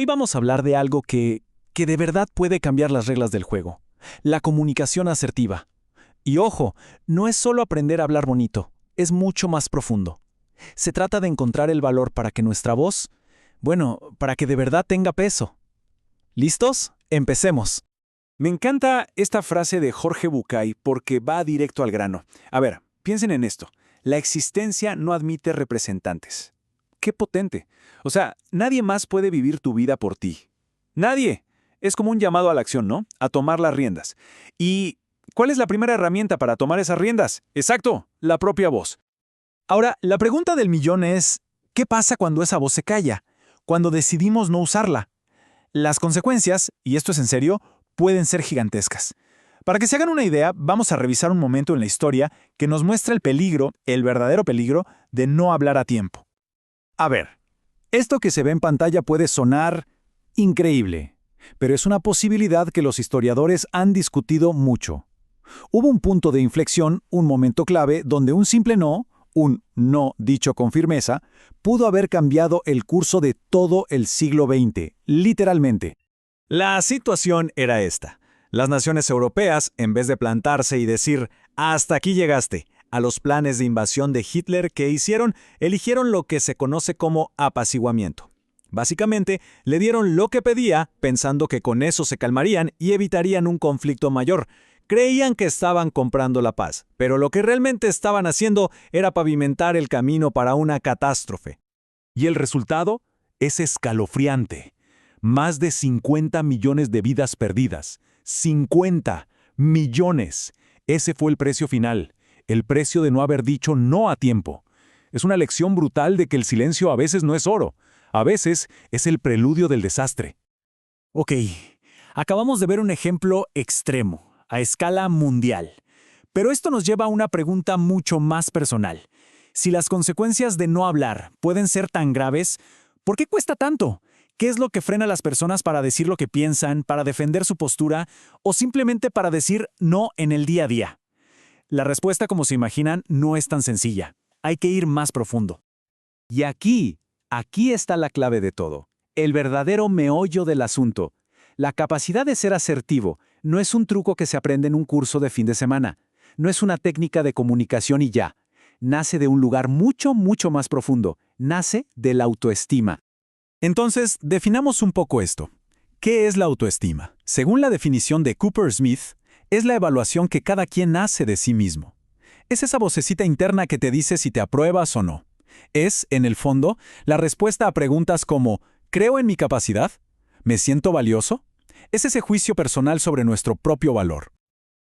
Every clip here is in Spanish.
Hoy vamos a hablar de algo que de verdad puede cambiar las reglas del juego. La comunicación asertiva. Y ojo, no es solo aprender a hablar bonito, es mucho más profundo. Se trata de encontrar el valor para que nuestra voz, para que de verdad tenga peso. ¿Listos? Empecemos. Me encanta esta frase de Jorge Bucay porque va directo al grano. A ver, piensen en esto. La existencia no admite representantes. ¡Qué potente! O sea, nadie más puede vivir tu vida por ti. ¡Nadie! Es como un llamado a la acción, ¿no? A tomar las riendas. ¿Y cuál es la primera herramienta para tomar esas riendas? Exacto, la propia voz. Ahora, la pregunta del millón es, ¿qué pasa cuando esa voz se calla? Cuando decidimos no usarla. Las consecuencias, y esto es en serio, pueden ser gigantescas. Para que se hagan una idea, vamos a revisar un momento en la historia que nos muestra el peligro, el verdadero peligro, de no hablar a tiempo. A ver, esto que se ve en pantalla puede sonar increíble, pero es una posibilidad que los historiadores han discutido mucho. Hubo un punto de inflexión, un momento clave, donde un simple no, un no dicho con firmeza, pudo haber cambiado el curso de todo el siglo XX, literalmente. La situación era esta. Las naciones europeas, en vez de plantarse y decir «hasta aquí llegaste», a los planes de invasión de Hitler que hicieron, eligieron lo que se conoce como apaciguamiento. Básicamente, le dieron lo que pedía, pensando que con eso se calmarían y evitarían un conflicto mayor. Creían que estaban comprando la paz, pero lo que realmente estaban haciendo era pavimentar el camino para una catástrofe. Y el resultado es escalofriante. Más de 50 millones de vidas perdidas. 50 millones. Ese fue el precio final. El precio de no haber dicho no a tiempo. Es una lección brutal de que el silencio a veces no es oro. A veces es el preludio del desastre. Ok, acabamos de ver un ejemplo extremo, a escala mundial. Pero esto nos lleva a una pregunta mucho más personal. Si las consecuencias de no hablar pueden ser tan graves, ¿por qué cuesta tanto? ¿Qué es lo que frena a las personas para decir lo que piensan, para defender su postura o simplemente para decir no en el día a día? La respuesta, como se imaginan, no es tan sencilla. Hay que ir más profundo. Y aquí está la clave de todo. El verdadero meollo del asunto. La capacidad de ser asertivo no es un truco que se aprende en un curso de fin de semana. No es una técnica de comunicación y ya. Nace de un lugar mucho, mucho más profundo. Nace de la autoestima. Entonces, definamos un poco esto. ¿Qué es la autoestima? Según la definición de Cooper Smith, es la evaluación que cada quien hace de sí mismo. Es esa vocecita interna que te dice si te apruebas o no. Es, en el fondo, la respuesta a preguntas como ¿creo en mi capacidad? ¿Me siento valioso? Es ese juicio personal sobre nuestro propio valor.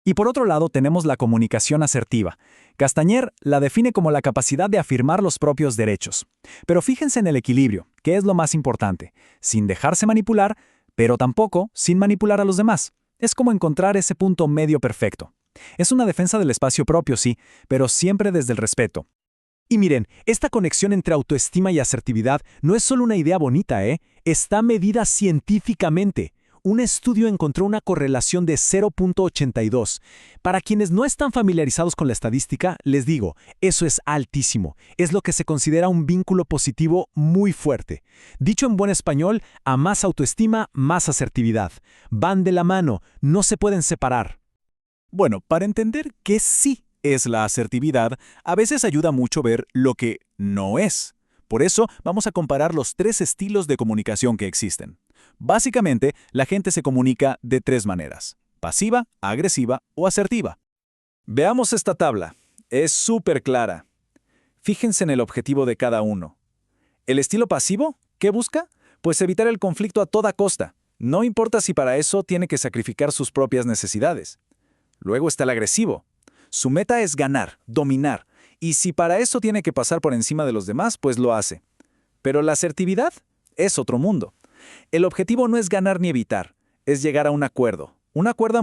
Y por otro lado tenemos la comunicación asertiva. Castañer la define como la capacidad de afirmar los propios derechos. Pero fíjense en el equilibrio, que es lo más importante, sin dejarse manipular, pero tampoco sin manipular a los demás. Es como encontrar ese punto medio perfecto. Es una defensa del espacio propio, sí, pero siempre desde el respeto. Y miren, esta conexión entre autoestima y asertividad no es solo una idea bonita, está medida científicamente. Un estudio encontró una correlación de 0.82. Para quienes no están familiarizados con la estadística, les digo, eso es altísimo. Es lo que se considera un vínculo positivo muy fuerte. Dicho en buen español, a más autoestima, más asertividad. Van de la mano, no se pueden separar. Bueno, para entender qué sí es la asertividad, a veces ayuda mucho ver lo que no es. Por eso, vamos a comparar los 3 estilos de comunicación que existen. Básicamente, la gente se comunica de 3 maneras: pasiva, agresiva o asertiva. Veamos esta tabla. Es súper clara. Fíjense en el objetivo de cada uno. ¿El estilo pasivo? ¿Qué busca? Pues evitar el conflicto a toda costa. No importa si para eso tiene que sacrificar sus propias necesidades. Luego está el agresivo. Su meta es ganar, dominar, y si para eso tiene que pasar por encima de los demás, pues lo hace. Pero la asertividad es otro mundo. El objetivo no es ganar ni evitar, es llegar a un acuerdo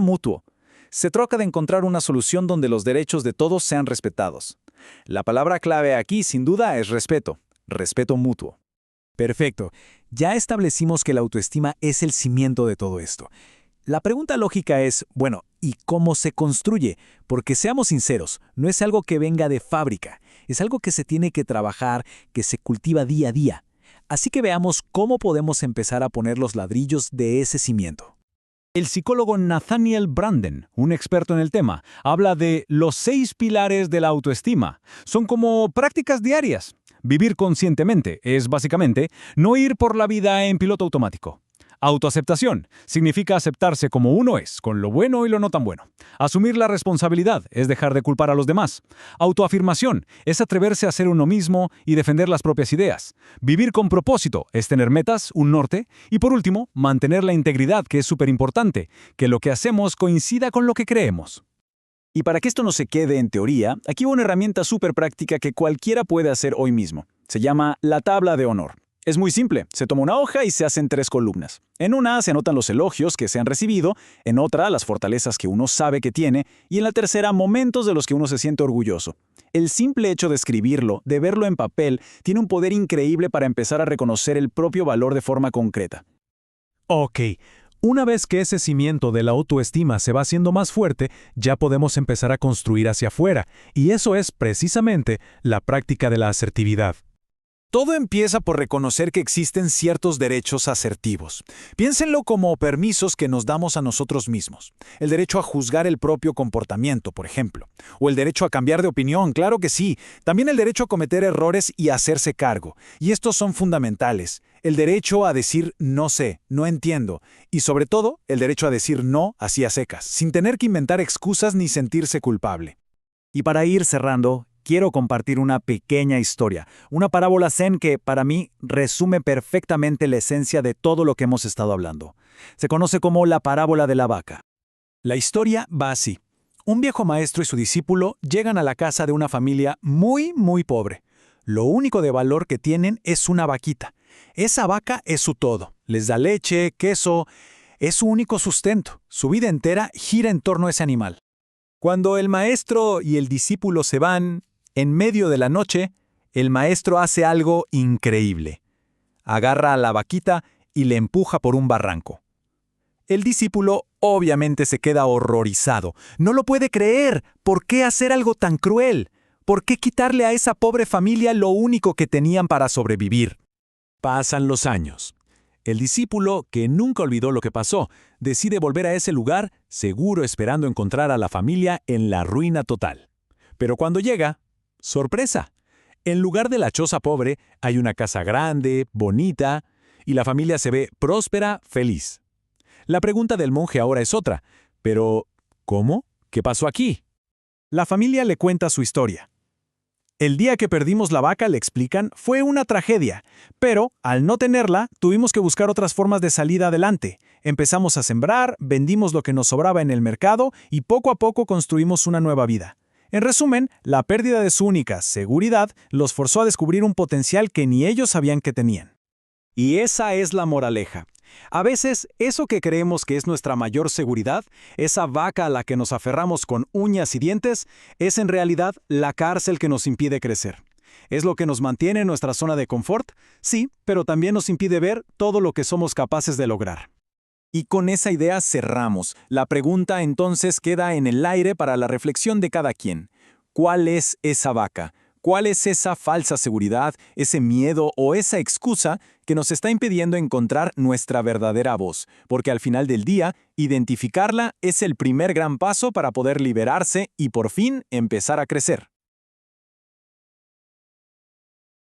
mutuo. Se trata de encontrar una solución donde los derechos de todos sean respetados. La palabra clave aquí, sin duda, es respeto mutuo. Perfecto. Ya establecimos que la autoestima es el cimiento de todo esto. La pregunta lógica es, ¿y cómo se construye? Porque seamos sinceros, no es algo que venga de fábrica, es algo que se tiene que trabajar, que se cultiva día a día. Así que veamos cómo podemos empezar a poner los ladrillos de ese cimiento. El psicólogo Nathaniel Branden, un experto en el tema, habla de los 6 pilares de la autoestima. Son como prácticas diarias. Vivir conscientemente es, básicamente, no ir por la vida en piloto automático. Autoaceptación significa aceptarse como uno es, con lo bueno y lo no tan bueno. Asumir la responsabilidad es dejar de culpar a los demás. Autoafirmación es atreverse a ser uno mismo y defender las propias ideas. Vivir con propósito es tener metas, un norte. Y por último, mantener la integridad, que es súper importante, que lo que hacemos coincida con lo que creemos. Y para que esto no se quede en teoría, aquí va una herramienta súper práctica que cualquiera puede hacer hoy mismo. Se llama la tabla de honor. Es muy simple, se toma una hoja y se hacen 3 columnas. En una se anotan los elogios que se han recibido, en otra las fortalezas que uno sabe que tiene, y en la tercera momentos de los que uno se siente orgulloso. El simple hecho de escribirlo, de verlo en papel, tiene un poder increíble para empezar a reconocer el propio valor de forma concreta. Ok, una vez que ese cimiento de la autoestima se va haciendo más fuerte, ya podemos empezar a construir hacia afuera, y eso es precisamente la práctica de la asertividad. Todo empieza por reconocer que existen ciertos derechos asertivos. Piénsenlo como permisos que nos damos a nosotros mismos. El derecho a juzgar el propio comportamiento, por ejemplo. O el derecho a cambiar de opinión, claro que sí. También el derecho a cometer errores y a hacerse cargo. Y estos son fundamentales. El derecho a decir no sé, no entiendo. Y sobre todo, el derecho a decir no así a secas, sin tener que inventar excusas ni sentirse culpable. Y para ir cerrando, quiero compartir una pequeña historia, una parábola zen que, para mí, resume perfectamente la esencia de todo lo que hemos estado hablando. Se conoce como la parábola de la vaca. La historia va así. Un viejo maestro y su discípulo llegan a la casa de una familia muy, muy pobre. Lo único de valor que tienen es una vaquita. Esa vaca es su todo. Les da leche, queso. Es su único sustento. Su vida entera gira en torno a ese animal. Cuando el maestro y el discípulo se van, en medio de la noche, el maestro hace algo increíble. Agarra a la vaquita y le empuja por un barranco. El discípulo obviamente se queda horrorizado. No lo puede creer. ¿Por qué hacer algo tan cruel? ¿Por qué quitarle a esa pobre familia lo único que tenían para sobrevivir? Pasan los años. El discípulo, que nunca olvidó lo que pasó, decide volver a ese lugar, seguro esperando encontrar a la familia en la ruina total. Pero cuando llega, ¡sorpresa! En lugar de la choza pobre, hay una casa grande, bonita, y la familia se ve próspera, feliz. La pregunta del monje ahora es otra. Pero, ¿cómo? ¿Qué pasó aquí? La familia le cuenta su historia. El día que perdimos la vaca, le explican, fue una tragedia, pero al no tenerla, tuvimos que buscar otras formas de salida adelante. Empezamos a sembrar, vendimos lo que nos sobraba en el mercado y poco a poco construimos una nueva vida. En resumen, la pérdida de su única seguridad los forzó a descubrir un potencial que ni ellos sabían que tenían. Y esa es la moraleja. A veces, eso que creemos que es nuestra mayor seguridad, esa vaca a la que nos aferramos con uñas y dientes, es en realidad la cárcel que nos impide crecer. ¿Es lo que nos mantiene en nuestra zona de confort? Sí, pero también nos impide ver todo lo que somos capaces de lograr. Y con esa idea cerramos. La pregunta entonces queda en el aire para la reflexión de cada quien. ¿Cuál es esa vaca? ¿Cuál es esa falsa seguridad, ese miedo o esa excusa que nos está impidiendo encontrar nuestra verdadera voz? Porque al final del día, identificarla es el primer gran paso para poder liberarse y por fin empezar a crecer.